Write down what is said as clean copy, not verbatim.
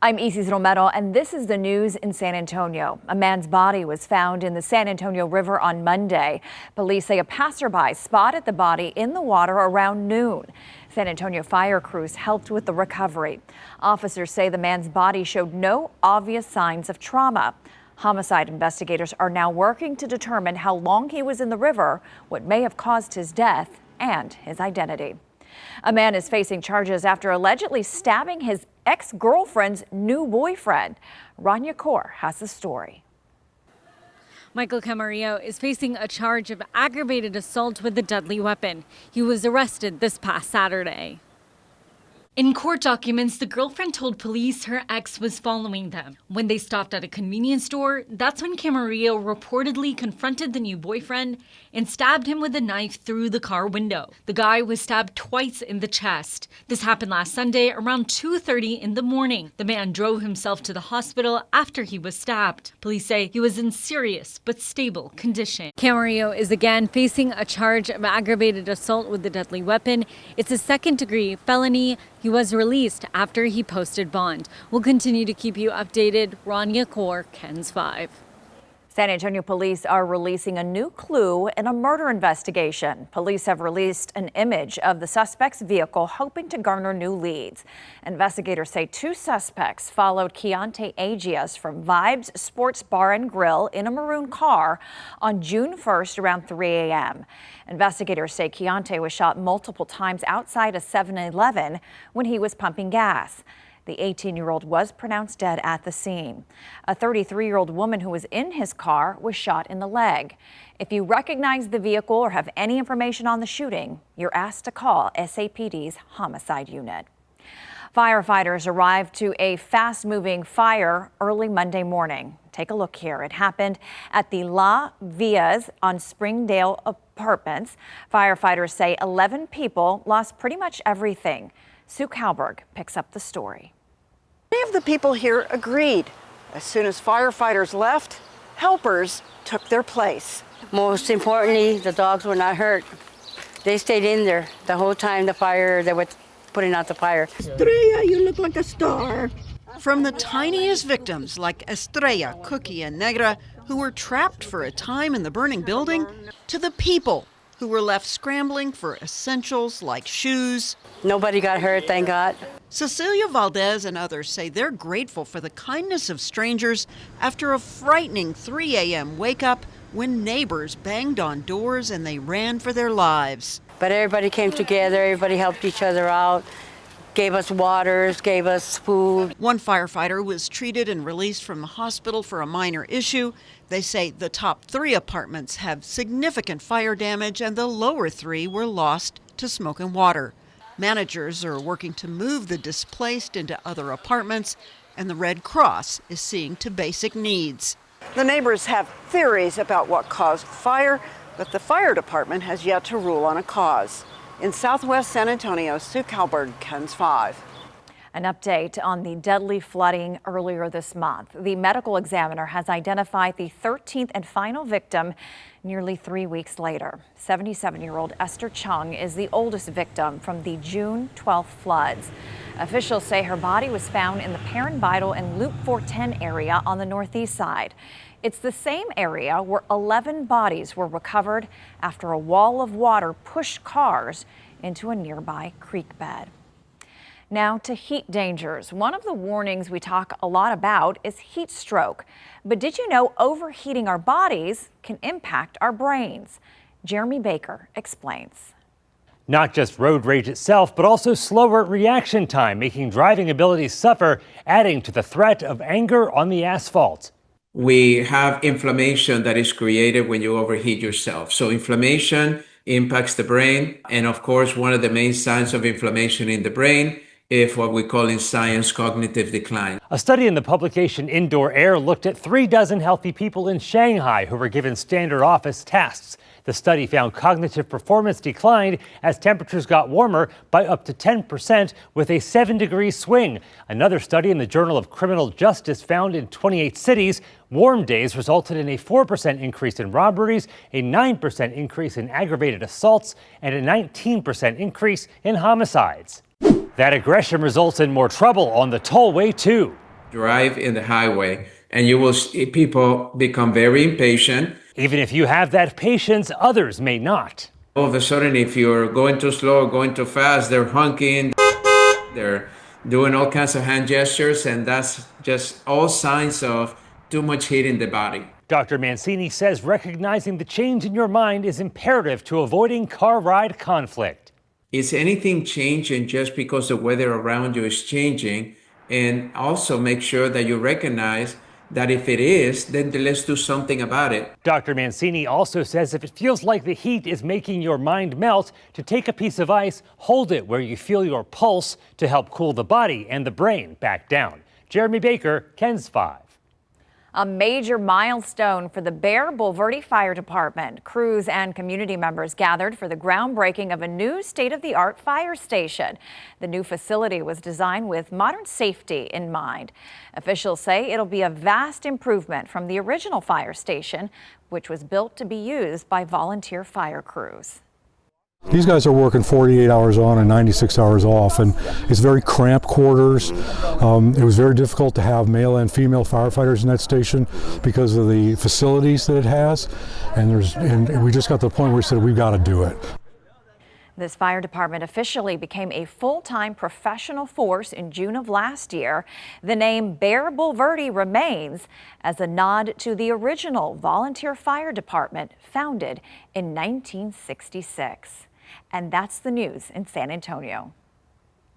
I'm Isis Romero, and this is the news in San Antonio. A man's body was found in the San Antonio River on Monday. Police say a passerby spotted the body in the water around noon. San Antonio fire crews helped with the recovery. Officers say the man's body showed no obvious signs of trauma. Homicide investigators are now working to determine how long he was in the river, what may have caused his death, and his identity. A man is facing charges after allegedly stabbing his ex-girlfriend's new boyfriend. Rania Kaur has the story. Michael Camarillo is facing a charge of aggravated assault with a deadly weapon. He was arrested this past Saturday. In court documents, the girlfriend told police her ex was following them. When they stopped at a convenience store, that's when Camarillo reportedly confronted the new boyfriend and stabbed him with a knife through the car window. The guy was stabbed twice in the chest. This happened last Sunday around 2:30 in the morning. The man drove himself to the hospital after he was stabbed. Police say he was in serious but stable condition. Camarillo is again facing a charge of aggravated assault with a deadly weapon. It's a second-degree felony. He was released after he posted bond. We'll continue to keep you updated. Rania Kaur, KENS 5. San Antonio police are releasing a new clue in a murder investigation. Police have released an image of the suspect's vehicle, hoping to garner new leads. Investigators say two suspects followed Keontae Agius from Vibes Sports Bar and Grill in a maroon car on June 1st around 3 a.m. Investigators say Keontae was shot multiple times outside a 7-Eleven when he was pumping gas. The 18-year-old was pronounced dead at the scene. A 33-year-old woman who was in his car was shot in the leg. If you recognize the vehicle or have any information on the shooting, you're asked to call SAPD's homicide unit. Firefighters arrived to a fast-moving fire early Monday morning. Take a look here. It happened at the La Villas on Springdale Apartments. Firefighters say 11 people lost pretty much everything. Sue Kalberg picks up the story. Many of the people here agreed. As soon as firefighters left, helpers took their place. Most importantly, the dogs were not hurt. They stayed in there the whole time they were putting out the fire. Estrella, you look like a star. From the tiniest victims like Estrella, Cookie, and Negra, who were trapped for a time in the burning building, to the people who were left scrambling for essentials like shoes. Nobody got hurt, thank God. Cecilia Valdez and others say they're grateful for the kindness of strangers after a frightening 3 a.m. wake-up when neighbors banged on doors and they ran for their lives. But everybody came together, everybody helped each other out, gave us waters, gave us food. One firefighter was treated and released from the hospital for a minor issue. They say the top 3 apartments have significant fire damage and the lower 3 were lost to smoke and water. Managers are working to move the displaced into other apartments, and the Red Cross is seeing to basic needs. The neighbors have theories about what caused fire, but the fire department has yet to rule on a cause. In southwest San Antonio, Sue Kalberg, KENS 5. An update on the deadly flooding earlier this month. The medical examiner has identified the 13th and final victim nearly 3 weeks later. 77-year-old Esther Chung is the oldest victim from the June 12th floods. Officials say her body was found in the Perrin Vital and Loop 410 area on the northeast side. It's the same area where 11 bodies were recovered after a wall of water pushed cars into a nearby creek bed. Now to heat dangers. One of the warnings we talk a lot about is heat stroke. But did you know overheating our bodies can impact our brains? Jeremy Baker explains. Not just road rage itself, but also slower reaction time, making driving ability suffer, adding to the threat of anger on the asphalt. We have inflammation that is created when you overheat yourself. So inflammation impacts the brain. And of course, one of the main signs of inflammation in the brain is what we call in science cognitive decline. A study in the publication Indoor Air looked at 36 healthy people in Shanghai who were given standard office tasks. The study found cognitive performance declined as temperatures got warmer by up to 10% with a 7-degree swing. Another study in the Journal of Criminal Justice found in 28 cities, warm days resulted in a 4% increase in robberies, a 9% increase in aggravated assaults, and a 19% increase in homicides. That aggression results in more trouble on the tollway, too. Drive in the highway, and you will see people become very impatient. Even if you have that patience, others may not. All of a sudden, if you're going too slow or going too fast, they're honking, they're doing all kinds of hand gestures, and that's just all signs of too much heat in the body. Dr. Mancini says recognizing the change in your mind is imperative to avoiding car ride conflict. Is anything changing just because the weather around you is changing? And also make sure that you recognize that if it is, then let's do something about it. Dr. Mancini also says if it feels like the heat is making your mind melt, to take a piece of ice, hold it where you feel your pulse to help cool the body and the brain back down. Jeremy Baker, KENS 5. A major milestone for the Bear Bulverde Fire Department. Crews and community members gathered for the groundbreaking of a new state-of-the-art fire station. The new facility was designed with modern safety in mind. Officials say it'll be a vast improvement from the original fire station, which was built to be used by volunteer fire crews. These guys are working 48 hours on and 96 hours off, and it's very cramped quarters. It was very difficult to have male and female firefighters in that station because of the facilities that it has, and we just got to the point where we said we've got to do it. This fire department officially became a full-time professional force in June of last year. The name Bear Bulverde remains as a nod to the original volunteer fire department founded in 1966. And that's the news in San Antonio.